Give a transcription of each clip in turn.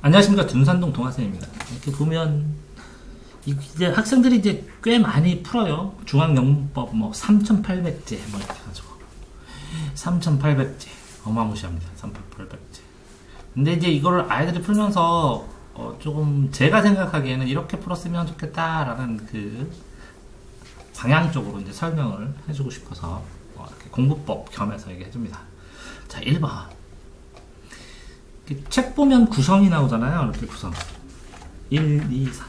안녕하십니까. 둔산동 동화쌤입니다. 이렇게 보면 이제 학생들이 이제 꽤 많이 풀어요. 중앙영문법 뭐 3,800제 뭐 이렇게 해가지고 3,800제 어마무시합니다. 3,800제. 근데 이제 이걸 아이들이 풀면서 조금 제가 생각하기에는 이렇게 풀었으면 좋겠다라는 그 방향 쪽으로 이제 설명을 해주고 싶어서 이렇게 공부법 겸해서 얘기해줍니다. 자, 1번. 책 보면 구성이 나오잖아요. 이렇게 구성. 1, 2, 3.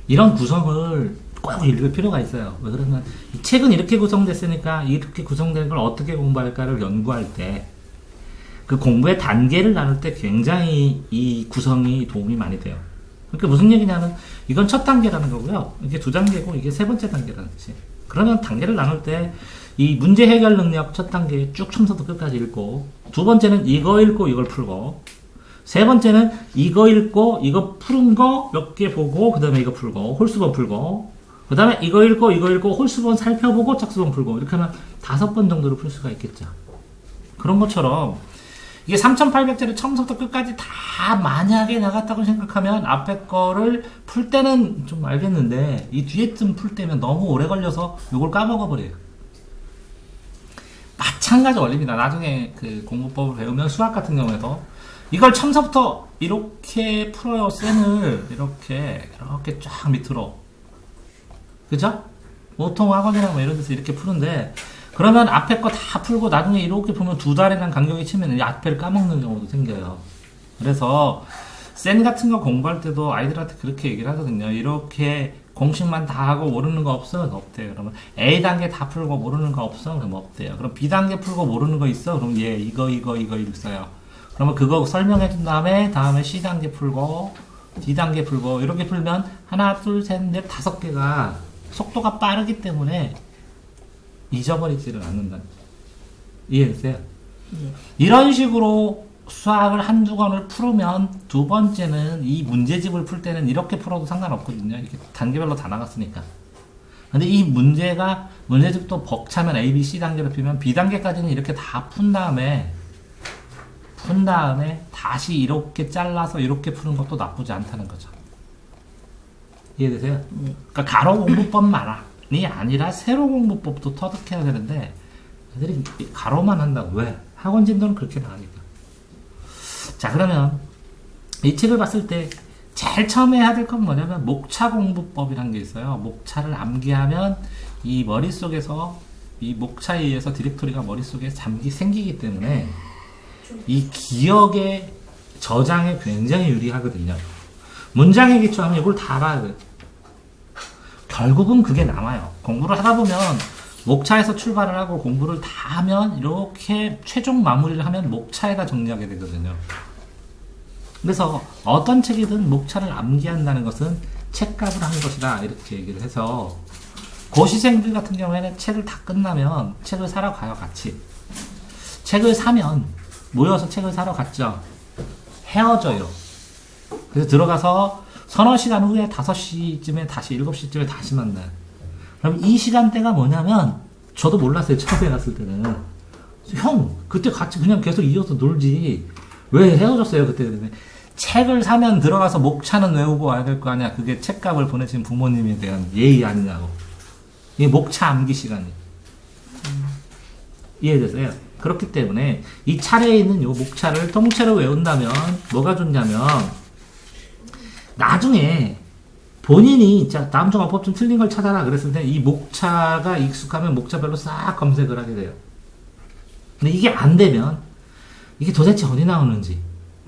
이런 구성을 꼭 읽을 필요가 있어요. 왜 그러면 이 책은 이렇게 구성됐으니까 이렇게 구성된 걸 어떻게 공부할까를 연구할 때 그 공부의 단계를 나눌 때 굉장히 이 구성이 도움이 많이 돼요. 그러니까 무슨 얘기냐면 이건 첫 단계라는 거고요. 이게 두 단계고 이게 세 번째 단계라는 거지. 그러면 단계를 나눌 때 이 문제 해결 능력 첫 단계 쭉 처음부터 끝까지 읽고, 두 번째는 이거 읽고 이걸 풀고, 세 번째는 이거 읽고 이거 푸른 거 몇 개 보고 그 다음에 이거 풀고 홀수번 풀고, 그 다음에 이거 읽고 홀수번 살펴보고 짝수번 풀고, 이렇게 하면 5번 정도로 풀 수가 있겠죠. 그런 것처럼 이게 3,800제를 처음부터 끝까지 다 만약에 나갔다고 생각하면 앞에 거를 풀 때는 좀 알겠는데 이 뒤에쯤 풀 때면 너무 오래 걸려서 이걸 까먹어 버려요. 마찬가지 원리입니다. 나중에 그 공부법을 배우면 수학 같은 경우에도 이걸 처음부터 이렇게 풀어요. 쌤을 이렇게 쫙 밑으로, 그죠? 보통 학원이나 뭐 이런 데서 이렇게 푸는데, 그러면 앞에 거 다 풀고 나중에 이렇게 보면 두 달이란 간격이 치면 이 앞에를 까먹는 경우도 생겨요. 그래서 쌤 같은 거 공부할 때도 아이들한테 그렇게 얘기를 하거든요. 이렇게 공식만 다 하고 모르는 거 없어? 없대요. 그러면 A단계 다 풀고 모르는 거 없어? 그럼 없대요. 그럼 B단계 풀고 모르는 거 있어? 그럼 예, 이거 있어요. 그러면 그거 설명해 준 다음에 C단계 풀고 D단계 풀고 이렇게 풀면 하나, 둘, 셋, 넷, 5개가 속도가 빠르기 때문에 잊어버리지를 않는다. 이해됐어요? 이런 식으로 수학을 한두 권을 풀으면 두 번째는 이 문제집을 풀 때는 이렇게 풀어도 상관없거든요. 이렇게 단계별로 다 나갔으니까. 근데 이 문제집도 벅차면 A, B, C 단계로 풀면 B단계까지는 이렇게 다 푼 다음에 다시 이렇게 잘라서 이렇게 푸는 것도 나쁘지 않다는 거죠. 이해되세요? 그러니까 가로 공부법만이 아니라 세로 공부법도 터득해야 되는데 애들이 가로만 한다고. 왜? 학원 진도는 그렇게 나가니까. 자, 그러면 이 책을 봤을 때 제일 처음에 해야 될 건 뭐냐면 목차 공부법이라는 게 있어요. 목차를 암기하면 이 머릿속에서 이 목차에 의해서 디렉토리가 머릿속에 생기기 때문에 이 기억의 저장에 굉장히 유리하거든요. 문장에 기초하면 이걸 다 알아야 돼요. 결국은 그게 남아요. 공부를 하다 보면 목차에서 출발을 하고 공부를 다 하면 이렇게 최종 마무리를 하면 목차에다 정리하게 되거든요. 그래서 어떤 책이든 목차를 암기한다는 것은 책값을 하는 것이다, 이렇게 얘기를 해서 고시생들 같은 경우에는 책을 다 끝나면 책을 사러 가요. 같이 책을 사면 모여서 책을 사러 갔죠. 헤어져요. 그래서 들어가서 서너 시간 후에 5시쯤에 다시 7시쯤에 다시 만나요. 그럼 이 시간대가 뭐냐면 저도 몰랐어요. 처음에 갔을 때는. 형 그때 같이 그냥 계속 이어서 놀지 왜 헤어졌어요 그때. 책을 사면 들어가서 목차는 외우고 와야 될 거 아니야. 그게 책값을 보내신 부모님에 대한 예의 아니냐고. 이게 목차 암기 시간이. 이해되세요? 그렇기 때문에 이 차례에 있는 이 목차를 통째로 외운다면 뭐가 좋냐면 나중에 본인이 자 다음 주 어법 좀 틀린 걸 찾아라 그랬을 때 이 목차가 익숙하면 목차별로 싹 검색을 하게 돼요. 근데 이게 안 되면 이게 도대체 어디 나오는지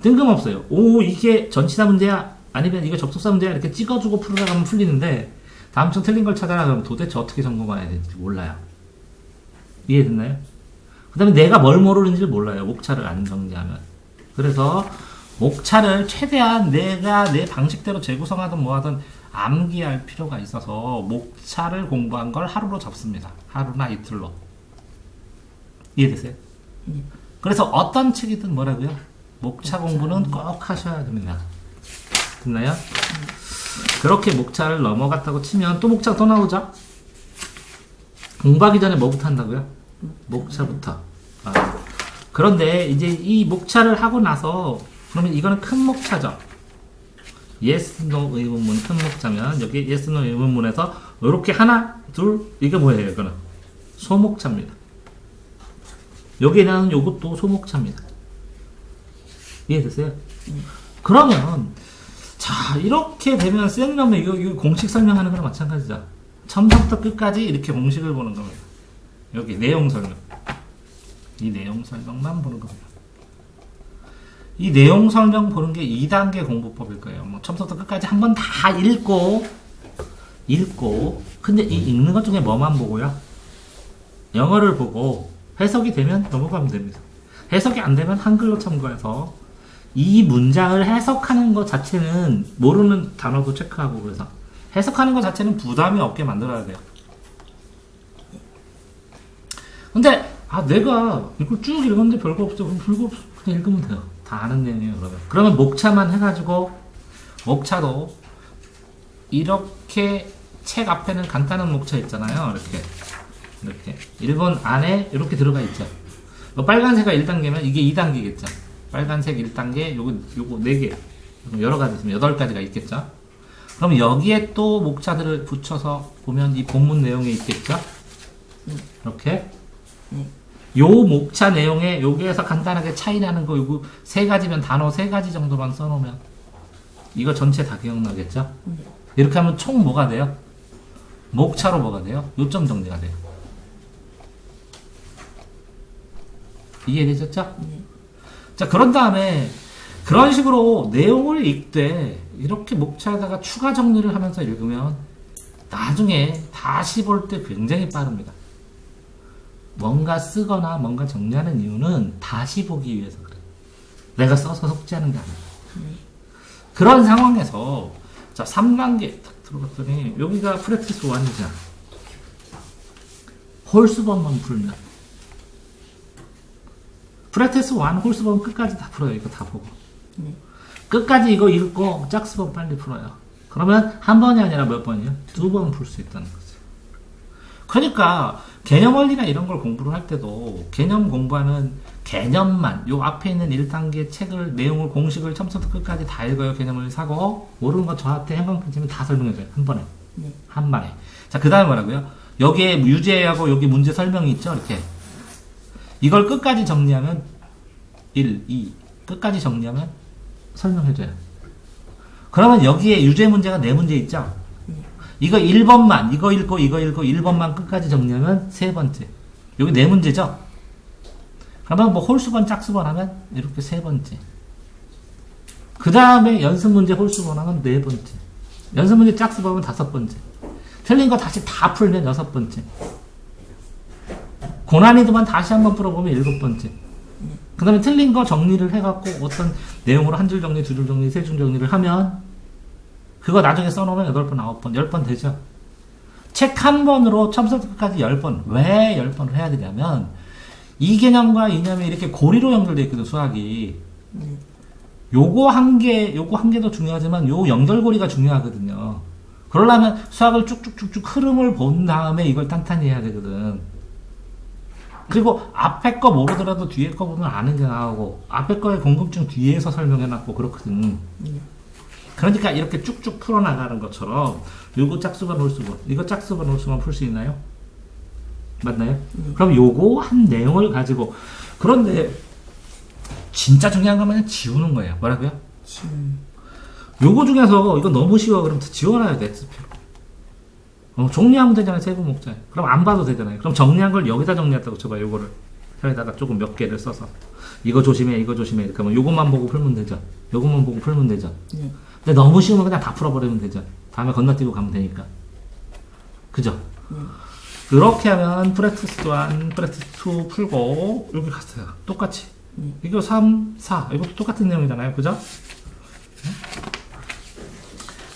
뜬금없어요. 오, 이게 전치사 문제야? 아니면 이거 접속사 문제야? 이렇게 찍어주고 풀어가 가면 풀리는데 다음 주 틀린 걸 찾아라 그러면 도대체 어떻게 점검해야 되는지 몰라요. 이해됐나요? 그 다음에 내가 뭘 모르는지를 몰라요. 목차를 안 정리하면. 그래서 목차를 최대한 내가 내 방식대로 재구성하든 뭐하든 암기할 필요가 있어서 목차를 공부한 걸 하루로 잡습니다. 하루나 이틀로. 이해되세요? 그래서 어떤 책이든 뭐라고요? 목차 공부는 꼭 하셔야 됩니다. 됐나요? 그렇게 목차를 넘어갔다고 치면 또 목차가 또 나오죠? 공부하기 전에 뭐부터 한다고요? 목차부터. 그런데 이제 이 목차를 하고 나서 그러면 이거는 큰 목차죠. yes, no 의문문 큰 목차면 여기 yes, no 의문문에서 이렇게 하나, 둘 이게 뭐예요? 이거는 소목차입니다. 여기는 요것도 소목차입니다. 이해됐어요? 그러면 자 이렇게 되면 셀러면 이거 공식 설명하는 거랑 마찬가지죠. 처음부터 끝까지 이렇게 공식을 보는 겁니다. 여기 내용 설명. 이 내용 설명만 보는 겁니다. 이 내용 설명 보는 게 2단계 공부법일 거예요. 뭐 처음부터 끝까지 한번 다 읽고 근데 이 읽는 것 중에 뭐만 보고요? 영어를 보고 해석이 되면 넘어가면 됩니다. 해석이 안 되면 한글로 참고해서 이 문장을 해석하는 것 자체는 모르는 단어도 체크하고 그래서 해석하는 것 자체는 부담이 없게 만들어야 돼요. 근데 내가 이걸 쭉 읽었는데 별거 없어. 그럼 별거 없어. 그냥 읽으면 돼요. 다 아는 내용이에요. 그러면 목차만 해가지고 목차도 이렇게 책 앞에는 간단한 목차 있잖아요. 이렇게 1번 안에 이렇게 들어가 있죠. 빨간색이 1단계면 이게 2단계겠죠. 빨간색 1단계 요거 4개 여러 가지 있으면 8가지가 있겠죠. 그럼 여기에 또 목차들을 붙여서 보면 이 본문 내용에 있겠죠. 이렇게 요 목차 내용에 여기에서 간단하게 차이 나는 거 요거 3가지면 단어 3가지 정도만 써놓으면 이거 전체 다 기억나겠죠. 이렇게 하면 총 뭐가 돼요? 목차로 뭐가 돼요? 요점 정리가 돼요. 이해되셨죠? 자, 그런 다음에 그런 식으로 내용을 읽되 이렇게 목차에다가 추가 정리를 하면서 읽으면 나중에 다시 볼 때 굉장히 빠릅니다. 뭔가 쓰거나 뭔가 정리하는 이유는 다시 보기 위해서 그래요. 내가 써서 속지하는 게 아니라. 그런 상황에서 자 3단계 딱 들어갔더니 여기가 프랙티스 1이잖아. 홀수범만 풀면 프랙티스 1 홀수범 끝까지 다 풀어요. 이거 다 보고 끝까지 이거 읽고 짝수범 빨리 풀어요. 그러면 한 번이 아니라 몇 번이요? 2번 풀 수 있다는 거죠. 그러니까 개념 원리나 이런 걸 공부를 할 때도 개념 공부하는 개념만 요 앞에 있는 1단계 책을 내용을 공식을 처음부터 끝까지 다 읽어요. 개념을 사고 모르는 거 저한테 행방편집은 다 설명해줘요. 한 번에 한 방에. 자 그 다음에 뭐라고요? 여기에 유제하고 여기 문제 설명이 있죠. 이렇게 이걸 끝까지 정리하면 1, 2 끝까지 정리하면 설명해줘요. 그러면 여기에 유제 문제가 4문제 있죠. 이거 1번만 이거 읽고 1번만 끝까지 정리하면 3번째. 여기 4문제죠. 그러면 뭐 홀수번 짝수번 하면 이렇게 3번째. 그 다음에 연습문제 홀수번 하면 4번째. 연습문제 짝수번 하면 5번째. 틀린 거 다시 다 풀면 6번째. 고난이도만 다시 한번 풀어보면 7번째. 그 다음에 틀린 거 정리를 해갖고 어떤 내용으로 한 줄 정리, 2줄 정리, 3줄 정리를 하면 그거 나중에 써놓으면 8번, 9번, 10번 되죠. 책 한 번으로 처음부터 끝까지 10번. 왜 10번을 해야 되냐면 이 개념과 이념이 이렇게 고리로 연결되어 있거든, 수학이. 요거 한 개도 중요하지만 요 연결고리가 중요하거든요. 그러려면 수학을 쭉쭉쭉쭉 흐름을 본 다음에 이걸 탄탄히 해야 되거든. 그리고 앞에 거 모르더라도 뒤에 거 보면 아는 게 나오고 앞에 거의 궁금증 뒤에서 설명해놨고 그렇거든. 그러니까 이렇게 쭉쭉 풀어나가는 것처럼 요거 짝수번 홀수번 이거 짝수번 홀수번 풀 수 있나요? 맞나요? 그럼 요거 한 내용을 가지고 그런데 진짜 중요한 거면 지우는 거예요. 뭐라고요? 요거 중에서 이거 너무 쉬워 그럼 지워놔야 돼. 정리하면 되잖아요. 세부 목차에. 그럼 안 봐도 되잖아요. 그럼 정리한 걸 여기다 정리했다고 쳐봐. 요거를 여기다가 조금 몇 개를 써서 이거 조심해 이렇게 하면 요것만 보고 풀면 되죠. 요것만 보고 풀면 되죠. 근데 너무 쉬우면 그냥 다 풀어버리면 되죠. 다음에 건너뛰고 가면 되니까. 그죠? 그렇게 하면 프랙티스 1, 프랙티스 2 풀고 여기 갔어요. 똑같이. 이거 3, 4 이것도 똑같은 내용이잖아요. 그죠?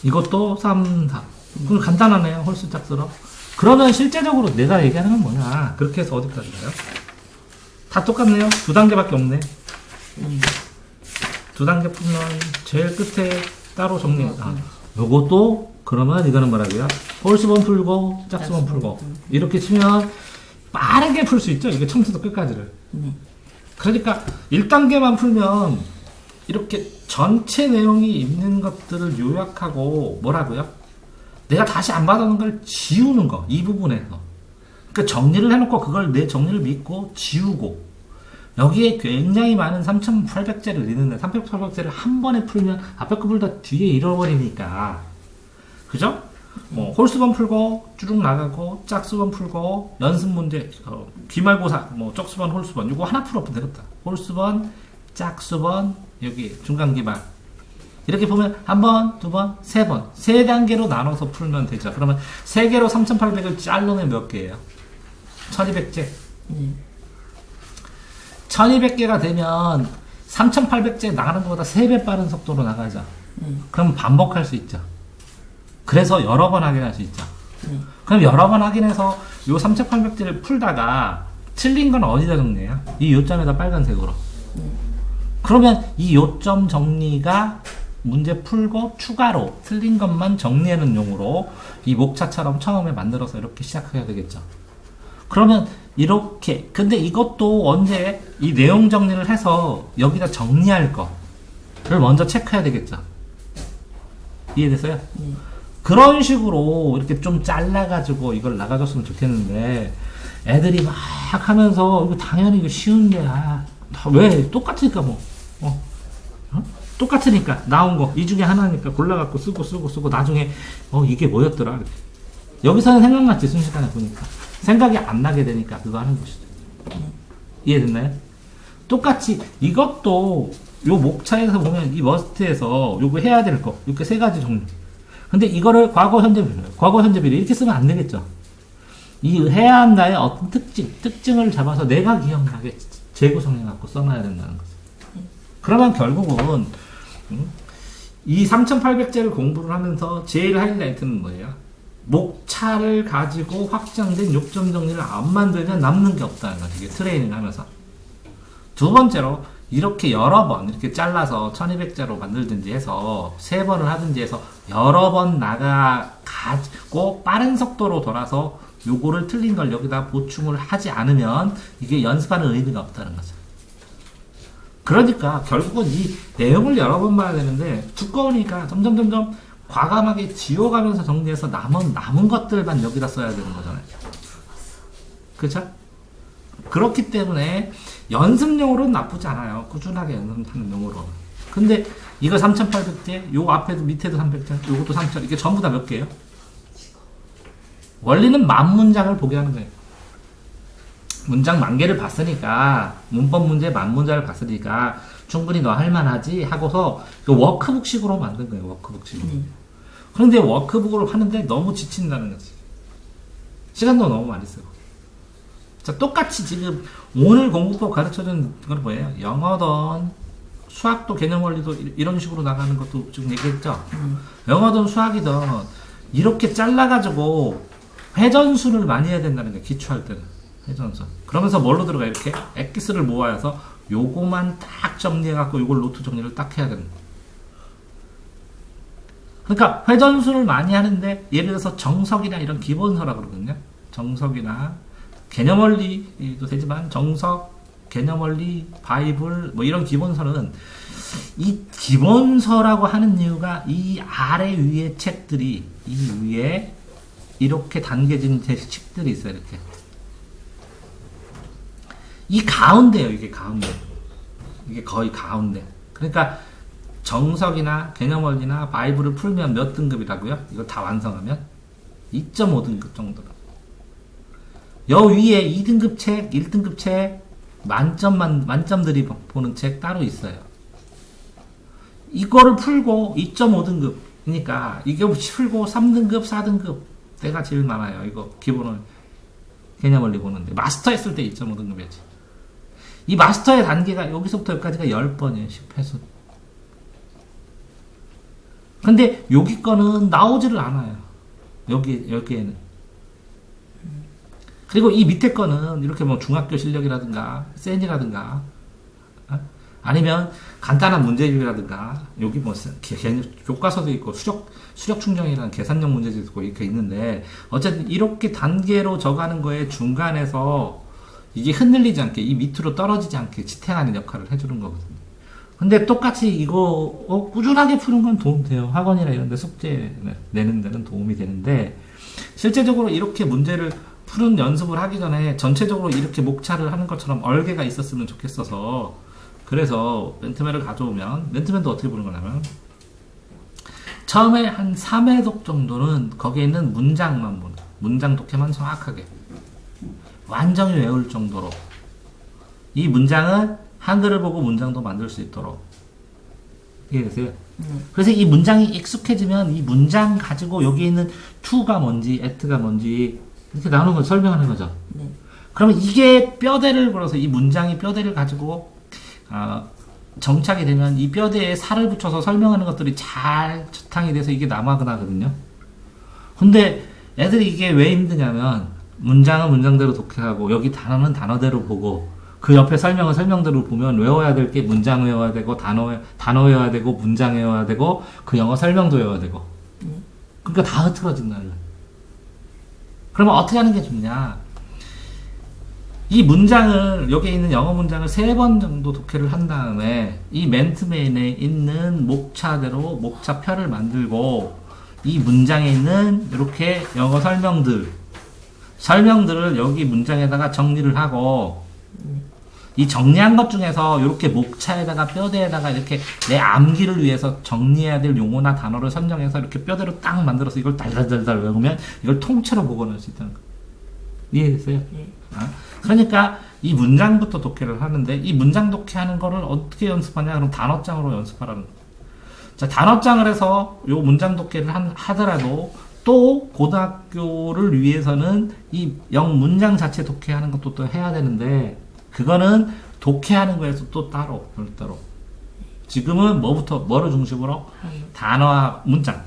이것도 3, 4 그럼 간단하네요. 홀수 짝수로. 그러면 실제적으로 내가 얘기하는 건 뭐냐. 그렇게 해서 어디까지 가요? 다 똑같네요. 2단계밖에 없네. 2단계 풀면 제일 끝에 따로 정리. 요것도 그러면 이거는 뭐라고요? 홀수번 풀고 짝수번 풀고 이렇게 치면 빠르게 풀 수 있죠. 이게 처음부터 끝까지를. 그러니까 1단계만 풀면 이렇게 전체 내용이 있는 것들을 요약하고 뭐라고요? 내가 다시 안 받아놓은 걸 지우는 거. 이 부분에서. 그러니까 정리를 해놓고 그걸 내 정리를 믿고 지우고 여기에 굉장히 많은 3800제를 있는데 3800제를 한 번에 풀면 앞에 거를 다 뒤에 잃어버리니까 그죠? 홀수번 풀고 쭈룩 나가고 짝수번 풀고 연습 문제 기말고사 쪽수번 홀수번 이거 하나 풀어보면 되겠다. 홀수번 짝수번 여기 중간기말 이렇게 보면 한 번, 두 번, 세 번, 세 단계로 나눠서 풀면 되죠. 그러면 세 개로 3800을 자르면 몇 개예요? 1200제. 1200개가 되면 3800제 나가는 것보다 3배 빠른 속도로 나가죠. 그럼 반복할 수 있죠. 그래서 여러 번 확인할 수 있죠. 그럼 여러 번 확인해서 요 3800제를 풀다가 틀린 건 어디다 정리해요? 이 요점에다 빨간색으로. 그러면 이 요점 정리가 문제 풀고 추가로 틀린 것만 정리하는 용으로 이 목차처럼 처음에 만들어서 이렇게 시작해야 되겠죠. 그러면 이렇게 근데 이것도 언제 이 내용 정리를 해서 여기다 정리할 거를 먼저 체크해야 되겠죠. 이해됐어요? 그런 식으로 이렇게 좀 잘라가지고 이걸 나가줬으면 좋겠는데 애들이 막 하면서 이거 당연히 이거 쉬운데 왜 똑같으니까 똑같으니까 나온 거 이 중에 하나니까 골라갖고 쓰고 나중에 이게 뭐였더라 이렇게. 여기서는 생각났지 순식간에 보니까 생각이 안 나게 되니까 그거 하는 것이죠. 이해됐나요? 똑같이 이것도 요 목차에서 보면 이 머스트에서 요거 해야 될 거 이렇게 세 가지 종류. 근데 이거를 과거 현재 비례 이렇게 쓰면 안 되겠죠. 이 해야 한다의 어떤 특징을 잡아서 내가 기억나게 재구성해 갖고 써놔야 된다는 거죠. 그러면 결국은 이 3800제를 공부를 하면서 제일 하이라이트는 뭐예요? 목차를 가지고 확장된 요점 정리를 안 만들면 남는 게 없다는 거죠. 이게 트레이닝 하면서. 두 번째로 이렇게 여러 번 이렇게 잘라서 1200제로 만들든지 해서 세 번을 하든지 해서 여러 번 나가가지고 빠른 속도로 돌아서 요거를 틀린 걸 여기다 보충을 하지 않으면 이게 연습하는 의미가 없다는 거죠. 그러니까 결국은 이 내용을 여러 번 봐야 되는데 두꺼우니까 점점 과감하게 지워가면서 정리해서 남은 것들만 여기다 써야 되는 거잖아요. 그렇죠? 그렇기 때문에 연습용으로는 나쁘지 않아요. 꾸준하게 연습하는 용으로. 근데 이거 3800제, 요 앞에도 밑에도 300제, 요것도 3000, 이게 전부 다 몇 개예요? 원리는 10,000문장을 보게 하는 거예요. 문장 10,000개를 봤으니까, 문법 문제 10,000문장을 봤으니까, 충분히 너 할만하지? 하고서, 워크북식으로 만든 거예요, 워크북식으로. 그런데 워크북으로 하는데 너무 지친다는 거지. 시간도 너무 많이 쓰고. 자, 똑같이 지금 오늘 공부법 가르쳐준 건 뭐예요? 영어든 수학도 개념 원리도 이런 식으로 나가는 것도 지금 얘기했죠? 영어든 수학이든 이렇게 잘라가지고 회전수를 많이 해야 된다는 거예요. 기초할 때는. 회전수. 그러면서 뭘로 들어가? 이렇게 엑기스를 모아서 요거만 딱 정리해갖고 요걸 노트 정리를 딱 해야 되는 거예요. 그러니까 회전수를 많이 하는데 예를 들어서 정석이나 이런 기본서라 그러거든요. 정석이나 개념원리도 되지만 정석, 개념원리, 바이블 뭐 이런 기본서는 이 기본서라고 하는 이유가 이 아래 위에 책들이 이 위에 이렇게 단계진 책들이 있어요. 이렇게 이 가운데예요. 이게 가운데. 이게 거의 가운데. 그러니까 정석이나 개념원리나 바이블을 풀면 몇 등급이라고요? 이걸 다 완성하면 2.5등급 정도로. 여 위에 2등급 책, 1등급 책, 만점들이 보는 책 따로 있어요. 이거를 풀고 2.5등급이니까 이게 풀고 3등급, 4등급 때가 제일 많아요. 이거 기본을 개념원리 보는데 마스터 했을 때 2.5등급이었지. 이 마스터의 단계가 여기서부터 여기까지가 10번이에요. 10회수. 근데 여기 거는 나오지를 않아요. 여기에는. 그리고 이 밑에 거는 이렇게 뭐 중학교 실력이라든가 센이라든가 아니면 간단한 문제집이라든가 여기 뭐 교과서도 있고 수력 충정이라는 계산형 문제집도 있고 이렇게 있는데 어쨌든 이렇게 단계로 적하는 거에 중간에서 이게 흔들리지 않게 이 밑으로 떨어지지 않게 지탱하는 역할을 해주는 거거든요. 근데 똑같이 이거 꾸준하게 푸는 건 도움돼요. 학원이나 이런 데 숙제 내는 데는 도움이 되는데 실제적으로 이렇게 문제를 푸는 연습을 하기 전에 전체적으로 이렇게 목차를 하는 것처럼 얼개가 있었으면 좋겠어서 그래서 맨투맨을 가져오면 맨투맨도 어떻게 보는 거냐면 처음에 한 3회독 정도는 거기에 있는 문장만 보는 문장 독해만 정확하게 완전히 외울 정도로 이 문장은 한글을 보고 문장도 만들 수 있도록 이해되세요? 그래서 이 문장이 익숙해지면 이 문장 가지고 여기 있는 to가 뭔지 at가 뭔지 이렇게 나오는 걸 설명하는 거죠. 네. 그러면 이게 뼈대를 걸어서 이 문장이 뼈대를 가지고 정착이 되면 이 뼈대에 살을 붙여서 설명하는 것들이 잘 저탕이 돼서 이게 남아나거든요. 근데 애들이 이게 왜 힘드냐면 문장은 문장대로 독해하고 여기 단어는 단어대로 보고 그 옆에 설명은 설명대로 보면 외워야 될 게 문장 외워야 되고 단어 외워야 되고 문장 외워야 되고 그 영어 설명도 외워야 되고 그러니까 다 흐트러진다는 거예요. 그러면 어떻게 하는 게 좋냐? 이 문장을 여기 있는 영어 문장을 3번 정도 독해를 한 다음에 이 맨투맨에 있는 목차대로 목차표를 만들고 이 문장에 있는 이렇게 영어 설명들을 여기 문장에다가 정리를 하고 이 정리한 것 중에서 이렇게 목차에다가 뼈대에다가 이렇게 내 암기를 위해서 정리해야 될 용어나 단어를 선정해서 이렇게 뼈대로 딱 만들어서 이걸 달달달달 외우면 이걸 통째로 복원할 수 있다는 거. 이해됐어요? 네. 그러니까 이 문장부터 독해를 하는데 이 문장 독해하는 거를 어떻게 연습하냐? 그럼 단어장으로 연습하라는 거. 자, 단어장을 해서 요 문장 독해를 하더라도 또 고등학교를 위해서는 이 문장 자체 독해하는 것도 또 해야 되는데 그거는 독해하는 거에서 또 따로 별도로 지금은 뭐를 중심으로 단어와 문장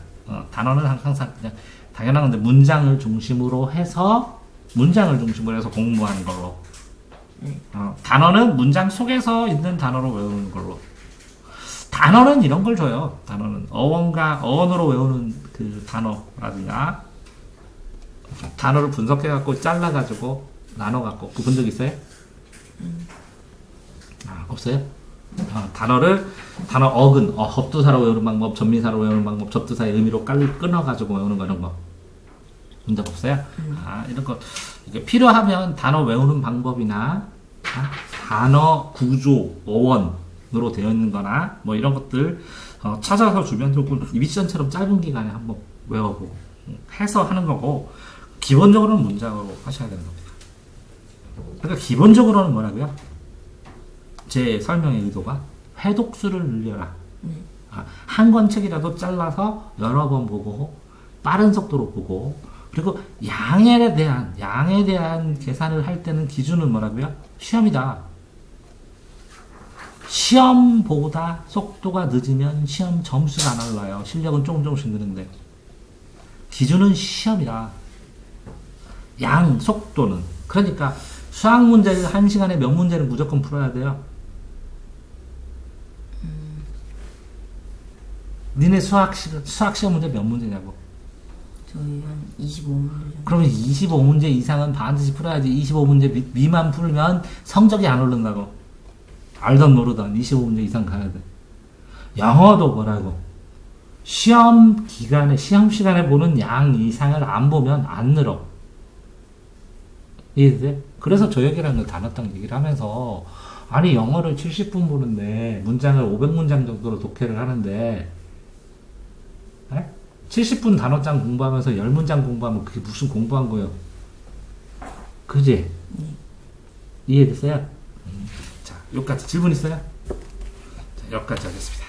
단어는 항상 그냥 당연한 건데 문장을 중심으로 해서 공부하는 걸로 단어는 문장 속에서 있는 단어로 외우는 걸로 단어는 이런 걸 줘요. 단어는 어원으로 외우는 그 단어라든가 단어를 분석해갖고 잘라가지고 나눠갖고 그 본 적 있어요? 없어요? 단어 어근, 합두사로 외우는 방법, 전미사로 외우는 방법, 접두사의 의미로 끊어가지고 외우는 거 이런 거 본 적 없어요? 이런 거 이게 필요하면 단어 외우는 방법이나 단어 구조, 어원으로 되어 있는 거나 뭐 이런 것들 찾아서 주면 조금 미션처럼 짧은 기간에 한번 외워보고 해서 하는 거고 기본적으로는 문장으로 하셔야 되는 겁니다. 그러니까 기본적으로는 뭐라고요? 제 설명의 의도가 회독수를 늘려라. 한 권 책이라도 잘라서 여러 번 보고 빠른 속도로 보고 그리고 양에 대한 계산을 할 때는 기준은 뭐라고요? 시험이다. 시험보다 속도가 늦으면 시험 점수가 안 올라요. 실력은 조금씩 느는데 기준은 시험이다. 속도는 그러니까 수학 문제를 1시간에 몇 문제는 무조건 풀어야 돼요? 니네 수학 시험 문제 몇 문제냐고? 저희 한 25문제 정도. 그러면 25문제 이상은 반드시 풀어야지. 25문제 미만 풀면 성적이 안 오른다고. 알던 모르던 25문제 이상 가야 돼. 영어도 뭐라고? 시험 시간에 보는 양 이상을 안 보면 안 늘어. 이해되세요? 그래서 저녁이라는 단어딱 얘기를 하면서 아니 영어를 70분 보는데 문장을 500문장 정도로 독해를 하는데 70분 단어장 공부하면서 10문장 공부하면 그게 무슨 공부한 거예요? 그지? 이해됐어요? 자, 여기까지 질문 있어요? 자, 여기까지 하겠습니다.